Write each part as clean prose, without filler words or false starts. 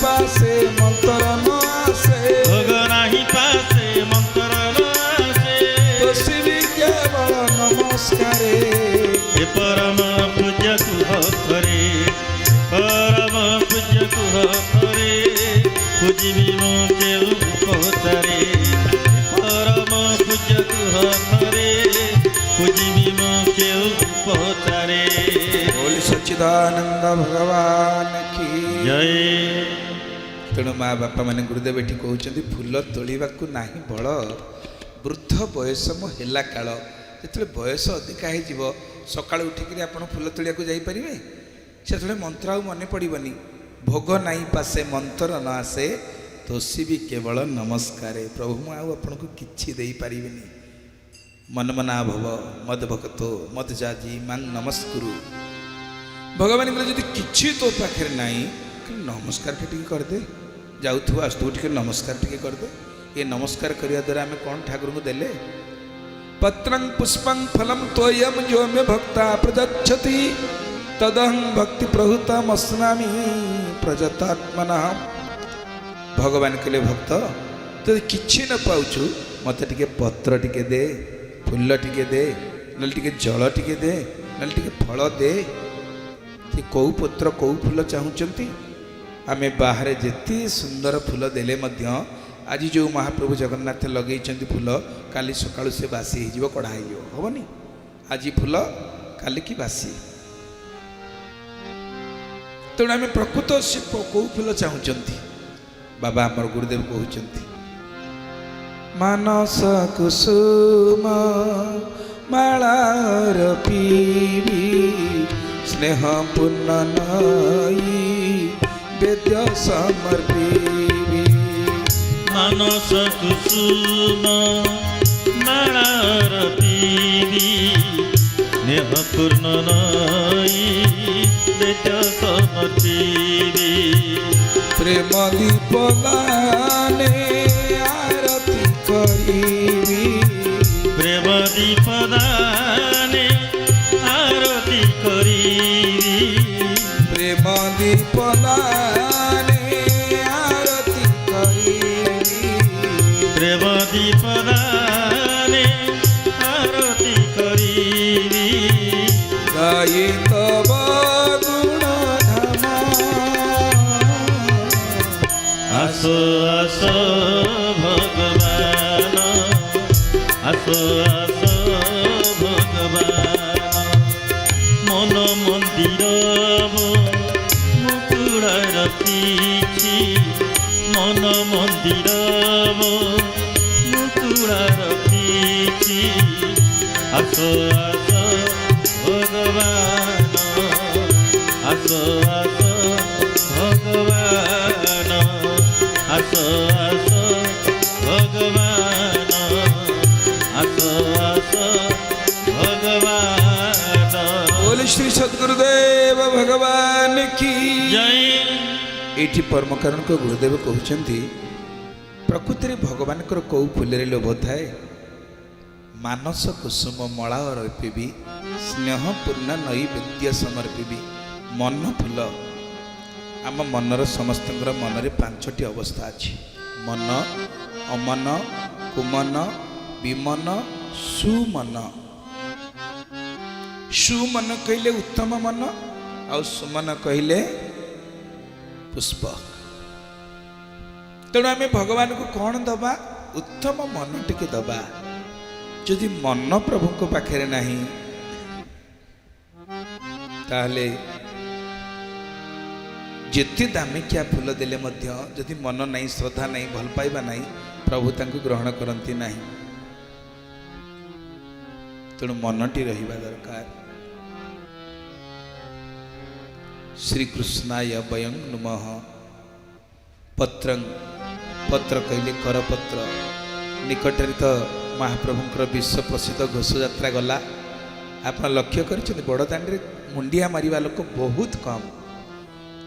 पासे मंत्र न आसे भोग नाही पासे मंत्र न आसे तोषिबी केवल नमस्कारे हे परम पूज्य कुह करे परम पूज्य कुह करे पूजिबी मो केउ पचारे परम पूज्य कुह करे पूजिबी मो केउ पचारे बोली सच्चिदानंद भगवान की जय। तेणु माँ बापा मैंने गुरुदेव एटी कहते फूल तोड़ा नहीं बल वृद्ध बयस मो हेला काल जो बयस अधिका हो सका उठिक आप फूल तोड़ा जापरें से मंत्र आ मन पड़ोनी भोग नहीं पासे मंत्र न आसे तोषिबी केवल नमस्कार प्रभु मुझे किसी दे पारि मन मना भव मद भक्तो मद जाजी मांग नमस्कुरु भगवान कहले किसी तो पाखे ना नमस्कार टे करदे जाऊ आसू टे नमस्कार टे करदे ये नमस्कार करने द्वारा आम कौन ठाकुर को देले पत्रं पुष्पं फलम तोयम जो मे भक्ता प्रदच्छति तदहं भक्ति प्रहुतम अस्नामि प्रजतात्मना भगवान कहले भक्त तो किसी न पाउछु मत टिके पत्र टिके दे फूल टिके दे न टिके जल टिके दे न टिके फल दे कौ पत्र कौ फूल चाहूँगी आम बाहर जेते सुंदर फूल देले मध्य आज जो महाप्रभु जगन्नाथ लगे फूल काली सकाळु से बासी हो कड़ा होनी आज फूल काली की बासी तेणु आम प्रकृत से कौ फूल चाहूँगी बाबा आमर गुरुदेव कहते मानस कुसुम मालार पीवी स्नेह पूर्ण नई वेद्य समर्पीवी मानस कुसुम मालार पीवी स्नेह पूर्ण नई वेद्य समर्पीवी प्रेम दीप दाने आरती करीबी प्रेम दीप दाने आरती करीबी प्रेम दीप दाने आरती करीबी प्रेम दीप दाने आरती करीबी गाई तब गुण आसो आसो भगवान आसो आसो भगवान मन मंदिर मुकुड़ा रखी मन मंदिर मुकुड़ा रखी आसो आसो भगवान आसो आसो भगवान आसो आसो भगवान आसो आसो भगवान बोले श्री सद्गुरुदेव भगवान की जय। ये परम कारण को गुरुदेव कहते प्रकृति भगवान कौ फूल लोभ थाए मानस कुसुम मला अर्पीबी स्नेह पूर्ण नैवेद्य समर्पीबी मन फूल आम मनर समस्त मनरे 5टी अवस्था अच्छी मन अमन कुमन विमन सुमन सुमन कहले उत्तम मन आ सुमन कहले पुष्प तेणु आम भगवान को कौन दबा उत्तम मन टिके दबा जदि मन प्रभु को पाखे नहीं ताहले जिते दामिकिया फूल देले मध्य जदि मन नहीं श्रद्धा नहीं भल पाइबा नहीं प्रभु तांको ग्रहण करती नहीं तेणु मनटी रहिबा दरकार श्री कृष्णाय वयं नमः पत्रं पत्र कहले करपत्र निकटरे तो महाप्रभुंकर विश्व प्रसिद्ध घोष यात्रा गला आप लक्ष्य कर बड़दाण्ड मुंडिया मारिबा लोक बहुत कम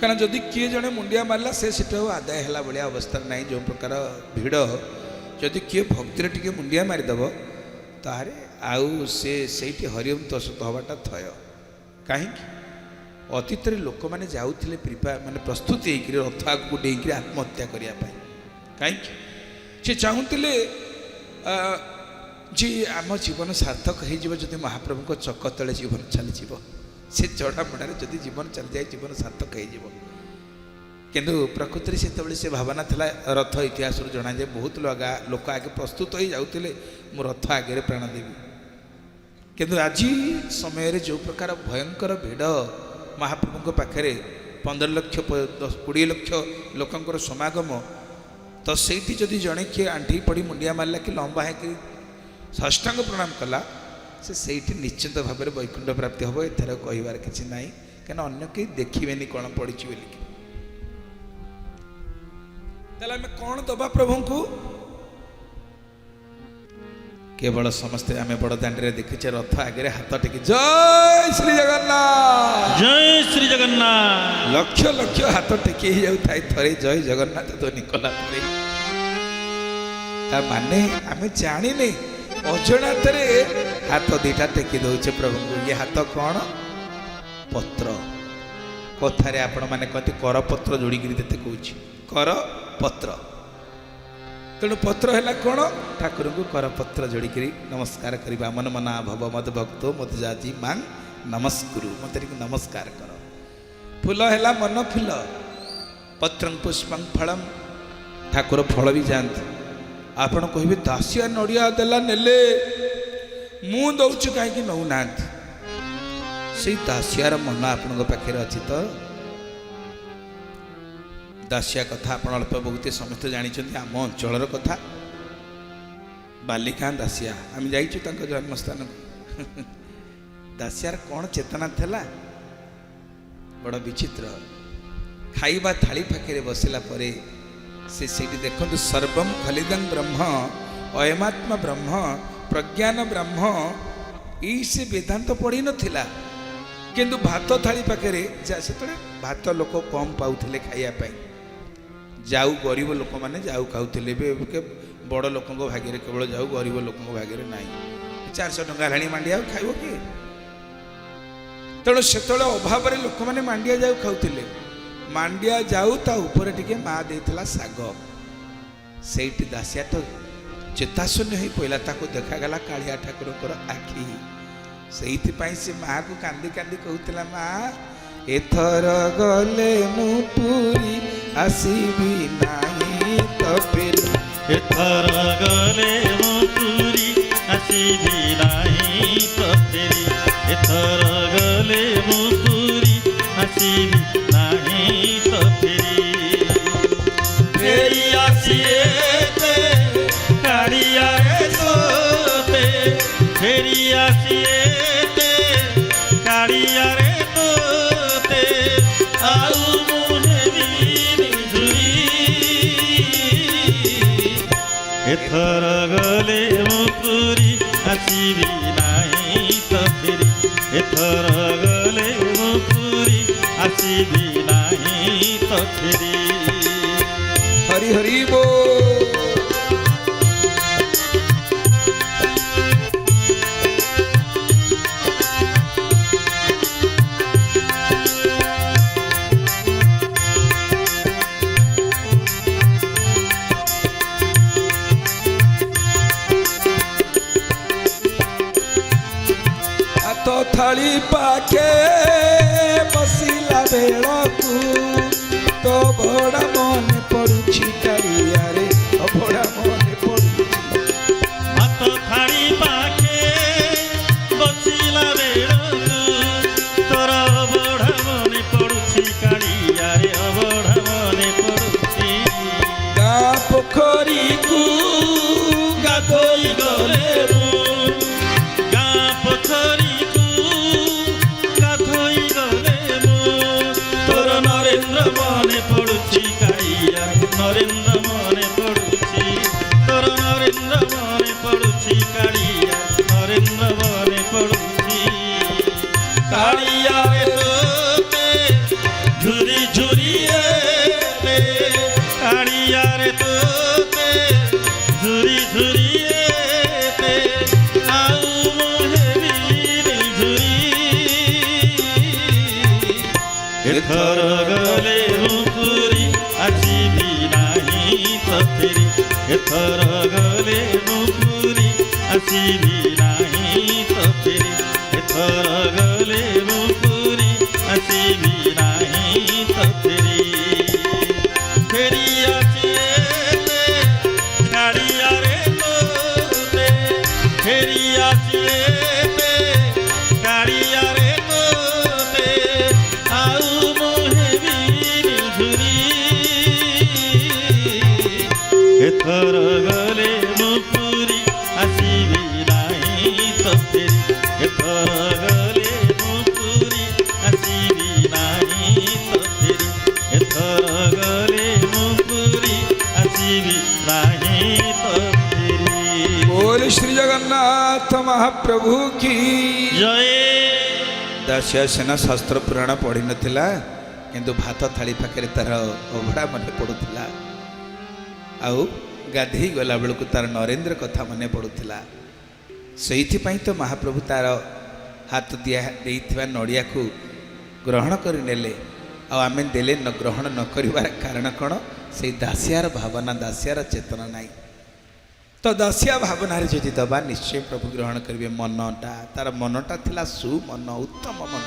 कारण जदि किए जड़े मुंडिया मारला से आदाय है भाया अवस्था ना जो प्रकार भिड़ जदि किए भक्ति टे मुंडिया मारिदेव तारे आउ से हरिओम तसत हवाटा थय कहीं ଅତୀତରେ ଲୋକମାନେ ଯାଉଥିଲେ ମାନେ ପ୍ରସ୍ତୁତି ହେଇକିରି ରଥ ଆଗକୁ ଡେଇଁକିରି ଆତ୍ମହତ୍ୟା କରିବା ପାଇଁ। କାହିଁକି? ସେ ଚାହୁଁଥିଲେ ଯେ ଆମ ଜୀବନ ସାର୍ଥକ ହେଇଯିବ ଯଦି ମହାପ୍ରଭୁଙ୍କ ଚକ ତଳେ ଜୀବନ ଚାଲିଯିବ, ସେ ଜଡ଼ାମଡ଼ାରେ ଯଦି ଜୀବନ ଚାଲିଯାଏ ଜୀବନ ସାର୍ଥକ ହେଇଯିବ। କିନ୍ତୁ ପ୍ରକୃତରେ ସେତେବେଳେ ସେ ଭାବନା ଥିଲା, ରଥ ଇତିହାସରୁ ଜଣାଯାଏ ବହୁତ ଲୋକ ଆଗେ ପ୍ରସ୍ତୁତ ହୋଇ ଯାଉଥିଲେ, ମୁଁ ରଥ ଆଗରେ ପ୍ରାଣ ଦେବି। କିନ୍ତୁ ଆଜି ସମୟରେ ଯେଉଁ ପ୍ରକାର ଭୟଙ୍କର ଭିଡ଼ ମହାପ୍ରଭୁଙ୍କ ପାଖରେ 15 ଲକ୍ଷ 20 ଲକ୍ଷ ଲୋକଙ୍କର ସମାଗମ, ତ ସେଇଠି ଯଦି ଜଣେ କିଏ ଆଣ୍ଠେଇ ପଡ଼ି ମୁଣ୍ଡିଆ ମାରିଲା କି ଲମ୍ବା ହେଇକି ଷଷ୍ଠାଙ୍ଗ ପ୍ରଣାମ କଲା, ସେ ସେଇଠି ନିଶ୍ଚିନ୍ତ ଭାବରେ ବୈକୁଣ୍ଠ ପ୍ରାପ୍ତି ହେବ। ଏଥର କହିବାର କିଛି ନାହିଁ, କାହିଁକିନା ଅନ୍ୟ କେହି ଦେଖିବେନି କ'ଣ ପଡ଼ିଛି ବୋଲିକି। ତାହେଲେ ଆମେ କ'ଣ ଦେବା ପ୍ରଭୁଙ୍କୁ? କେବଳ ସମସ୍ତେ ଆମେ ବଡ଼ ଦାଣ୍ଡରେ ଦେଖିଛେ ରଥ ଆଗରେ ହାତ ଟେକି ଜୟ ଶ୍ରୀ ଜଗନ୍ନାଥ, ଜୟ ଶ୍ରୀ ଜଗନ୍ନାଥ। ଲକ୍ଷ ଲକ୍ଷ ହାତ ଟେକି ହେଇଯାଉଥାଏ ଥରେ ଜୟ ଜଗନ୍ନାଥ ଧ୍ୱନି କଲା ପରେ। ତା ମାନେ ଆମେ ଜାଣିନେ, ଅଜଣାତରେ ହାତ ଦିଟା ଟେକି ଦଉଛେ ପ୍ରଭୁଙ୍କୁ। ଇଏ ହାତ କ'ଣ? ପତ୍ର। କଥାରେ ଆପଣମାନେ କହନ୍ତି କରପତ୍ର ଯୋଡ଼ିକିରି ଯେତେ କହୁଛି, କର ପତ୍ର। ତେଣୁ ପତ୍ର ହେଲା କ'ଣ? ଠାକୁରଙ୍କୁ କରପତ୍ର ଯୋଡ଼ିକିରି ନମସ୍କାର କରିବା। ମନ ମନା ଭବ ମଦ ଭକ୍ତ ମଦ ଯାଜି ମାଂ ନମସ୍କୁରୁ, ମୋତେ ଟିକେ ନମସ୍କାର କର। ଫୁଲ ହେଲା ମନ ଫୁଲ, ପତ୍ରଂ ପୁଷ୍ପଂ ଫଳମ୍, ଠାକୁର ଫଳ ବି ଯାଆନ୍ତି। ଆପଣ କହିବେ ଦାସିଆ ନଡ଼ିଆ ଦେଲା ନେଲେ, ମୁଁ ଦଉଛି କାହିଁକି ନେଉନାହାନ୍ତି? ସେଇ ଦାସିଆର ମନ ଆପଣଙ୍କ ପାଖରେ ଅଛି ତ? ଦାସିଆ କଥା ଆପଣ ଅଳ୍ପ ବହୁତ ସମସ୍ତେ ଜାଣିଛନ୍ତି। ଆମ ଅଞ୍ଚଳର କଥା, ବାଲିକାଁ ଦାସିଆ, ଆମେ ଯାଇଛୁ ତାଙ୍କ ଜନ୍ମସ୍ଥାନକୁ। ଦାସିଆର କ'ଣ ଚେତନା ଥିଲା? ବଡ଼ ବିଚିତ୍ର। ଖାଇବା ଥାଳି ପାଖରେ ବସିଲା ପରେ ସେ ସେଇଠି ଦେଖନ୍ତୁ, ସର୍ବମ୍ ଖଲିଦଂ ବ୍ରହ୍ମ ଅୟମାତ୍ମା ବ୍ରହ୍ମ ପ୍ରଜ୍ଞାନ ବ୍ରହ୍ମ, ଏଇ ସେ ବେଦାନ୍ତ ପଢ଼ି ନଥିଲା। କିନ୍ତୁ ଭାତ ଥାଳି ପାଖରେ, ସେତେବେଳେ ଭାତ ଲୋକ କମ୍ ପାଉଥିଲେ ଖାଇବା ପାଇଁ, ଯାଉ ଗରିବ ଲୋକମାନେ ଯାଉ ଖାଉଥିଲେ। ଏବେ ବଡ଼ ଲୋକଙ୍କ ଭାଗ୍ୟରେ କେବଳ ଯାଉ, ଗରିବ ଲୋକଙ୍କ ଭାଗ୍ୟରେ ନାହିଁ। 400 ଟଙ୍କା ହେଲାଣି ମାଣ୍ଡିଆ, ଆଉ ଖାଇବ କିଏ? ତେଣୁ ସେତେବେଳେ ଅଭାବରେ ଲୋକମାନେ ମାଣ୍ଡିଆ ଯାଉ ଖାଉଥିଲେ। ମାଣ୍ଡିଆ ଯାଉ ତା ଉପରେ ଟିକେ ମା ଦେଇଥିଲା ଶାଗ। ସେଇଠି ଦାସିଆଟା ଚେତାଶୂନ୍ୟ ହେଇ ପଇଲା, ତାକୁ ଦେଖାଗଲା କାଳିଆ ଠାକୁରଙ୍କର ଆଖି। ସେଇଥିପାଇଁ ସେ ମାଆକୁ କାନ୍ଦି କାନ୍ଦି କହୁଥିଲା, ମା ଏଥର ଗଲେ ମୁଁ ପୁରୀ ଆସିବି ନାହିଁ ତ ଫେରି। ଏଥର ଗଲେ ମୁଁ ପୁରୀ ଆସିବି ନାହିଁ ତ ଫେରି। ଏଥର ଗଲେ ମୁଁ ପୁରୀ ଆସିବି ନାହିଁ ତ ଫେରି। ଫେରି ଆସିଏତେ କାଳିଆରେ ତୋତେ, ଫେରି ଆସିଏତେ କାଳିଆରେ ତୋତେ, ଆଉ ମୁଁ ହେବିନି ଝୁରି। ଏଥର ଗଲେ ମୁଁ ପୁରୀ ଆସିବି ନାହିଁ ତ ଫେରି। ଏଥର ଗଲେ ମୁଁ ପୁରୀ ଆସିବି ନାହିଁ ତ ଫେରି। ହରି ହରି ବୋଲ। ଥାଳି ପାଖେ ବସିଲା ବେଳକୁ ତୋ ଭଡ଼ା ମନେ ପଡ଼ୁଛି କାଳିଆରେ, ଅଭଡ଼ା ମନେ ପଡ଼ୁଛି। ଭାତ ଥାଳି ପାଖେ ବସିଲା ବେଳକୁ ତୋର ଅବଢ଼ା ମନେ ପଡ଼ୁଛି କାଳିଆରେ, ଅବଢ଼ା ମନେ ପଡ଼ୁଛି। ଗାଁ ପୋଖରୀକୁ ଗାଧୋଇ ଗଲେ ମୁଁ, ଗାଁ ପୋଖରୀ ମନେ ପଡ଼ୁଛି କାଳିଆ, ନରେନ୍ଦ୍ର ମନେ ପଡ଼ୁଛି। ତୋର ନରେନ୍ଦ୍ର ମନେ ପଡ଼ୁଛି କାଳିଆ, ନରେନ୍ଦ୍ର ମନେ ପଡ଼ୁଛି। କାଳିଆରେ ତୋତେ ଝୁରି ଝୁରି ଏତେ, କାଳିଆରେ ତୋତେ ଝୁରି ଝୁରି ଏତେ, ଆଉ ମୁଁ ହେବିନି ଝୁରି। ଏଥର ଗଲେ ମୁଁ ପୁରୀ ଆସିବି ନାହିଁ ତ ଫେରି ଏଥର ଗଲେ ମୁଁ ପୁରୀ ଆସିବି ନାହିଁ ତ ଫେରି ଏଥର ଗଲେ ମୁଁ ପୁରୀ ଆସିବି ନାହିଁ ତ ଫେରି ଫେରି ଆସିଲେ ଗାଡ଼ିଆରେ ତୋତେ ଫେରି ଆସିଲେ ଗାଡ଼ିଆରେ ତୋତେ ଆଉ ମୁଁ ହେବିନି ଝୁରି ଏଥର ଗଲେ ମୁଁ ପୁରୀ ଆସିବି ନାହିଁ ତ ଫେରି ଏଥର ଗଲେ ମୁଁ ପୁରୀ ଆସିବି ନାହିଁ ତ ଫେରି ଏଥର ଗଲେ ମୁଁ ପୁରୀ ଆସିବି ନାହିଁ ତ ଫେରି बोल श्री जगन्नाथ महाप्रभु की ଜୟ दासिया सेना शास्त्र पुराण पढ़ी नथिला किंतु भात थाली पाखे तार अभड़ा मन पड़ुला आउ गाधे गला बेलू तार नरेंद्र कथा मन पड़ुला से तो महाप्रभु तार हाथ दिया देइथिबा नड़िया को ग्रहण करनेले आमे देले न ग्रहण न करिवार कारण कौन से दासियार भावना दासियार चेतना नाई तो दासिया भावना जदि दबा निश्चय प्रभु ग्रहण करेंगे मनटा तार मनटा थिला सुमन उत्तम मन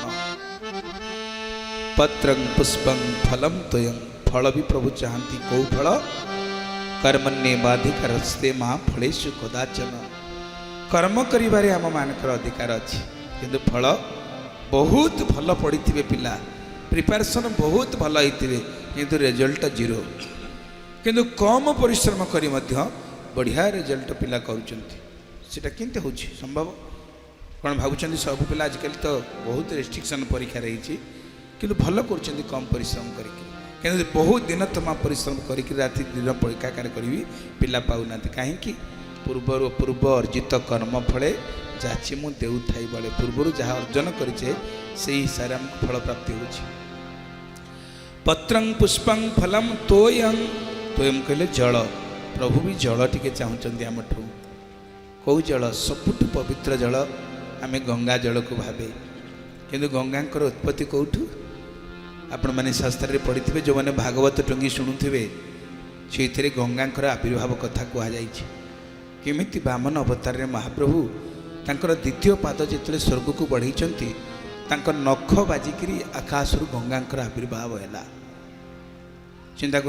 पत्रं पुष्पं फलम तोयं फल भी प्रभु चाहती कौ फल कर्मण्येवाधिकारस्ते मां फलेषु कदाचन कर्म करिबारे आम मानकर अधिकार अच्छी किंतु फल बहुत भल पड़े पिला प्रिपेरेसन बहुत भल होते किंतु रिजल्ट जीरो किंतु कम परिश्रम करी मध्य बढ़िया रिजल्ट पिला करुँचा केमती हो संभव कौन भावुं सब पिला आजिकल तो बहुत रेस्ट्रिक्शन परीक्षा रही कि भल कर कम परिश्रम करके बहुत दिन तुम परिश्रम करके राति दिन परीक्षाकार करी पिला पाऊना कहीं पूर्व अर्जित कर्म फले जाची मु देउ थाई बड़े पूर्वर जहाँ अर्जन करे से हिसाब से आमको फल प्राप्ति हो पत्रं पुष्पं फलम तोयं तोयं कहले जल प्रभु भी जल टिके चाहूँगी आमठू कौ जल सबुठ पवित्र जल आम गंगा जल को भावे किंतु गंगांकर उत्पत्ति कौठू आपण मैंने शास्त्र पढ़ी थे जो मैंने भागवत टंगी शुणुवे से गंगांकर आविर्भाव कथा कहुई केमिति बामन अवतार रे महाप्रभु तांकर द्वितीय पाद जिते स्वर्ग को बढ़ई नख बाजिकी आकाशरू गंगांकर आविर्भाव है चिंता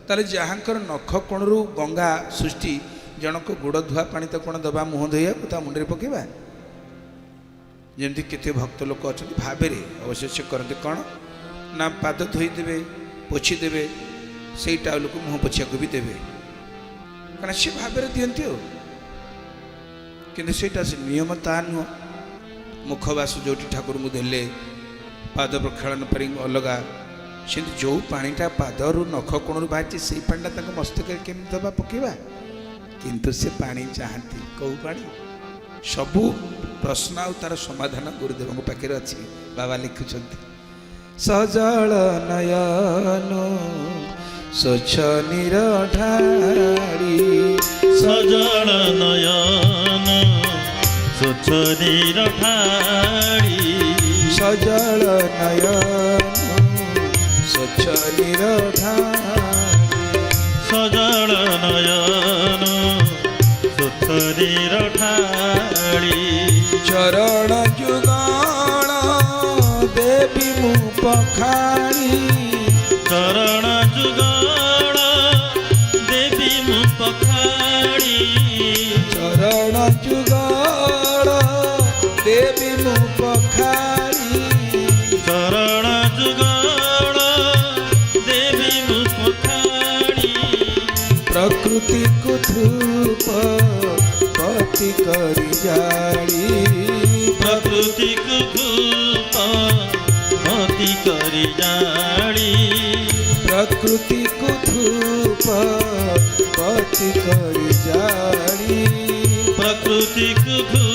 कर जहाँकर नख कोणरू गंगा सृष्टि जनक गोड़ धुआ पानी तो कौन दबा मुह धोइया मुंडे पकेबा जमती केते भक्त लोक अच्छा भावे अवश्य से करते कौन ना पाद धोईदेवे पोछीदेवे से टाउल को मुह पोछिया भी देवे कहीं सी भाव दिखती कि से नियम ता नुह मुखवास जो ठाकुर को देले पाद प्रक्षालन पर अलगा से जो पानीटा पादरू नख कोणरू बाहर से पानीटा मस्तक केमी दबा पकेबा किंतु से पानी चाहती कौ पानी सबू प्रश्न आ तार समाधान गुरुदेव पाखे अच्छी बाबा लिखुंट सजल नयन स्वच्छ निरढाड़ी सजल नयन स्वच्छ निरढाड़ी सजल नयन स्वच्छ निरढाड़ी सजल नयन स्वच्छ निरढाड़ी चरण जुगण देवी मु पखाड़ी चरण जुगण देवी मु पखाड़ी चरण जुगण देवी मु पखाड़ी चरण जुगण देवी मु पखाड़ी प्रकृति को धूप पति करी जाड़ी प्रकृति को धूप पति करी जाड़ी प्रकृति को धूप पति करी जाड़ी प्रकृति को धूप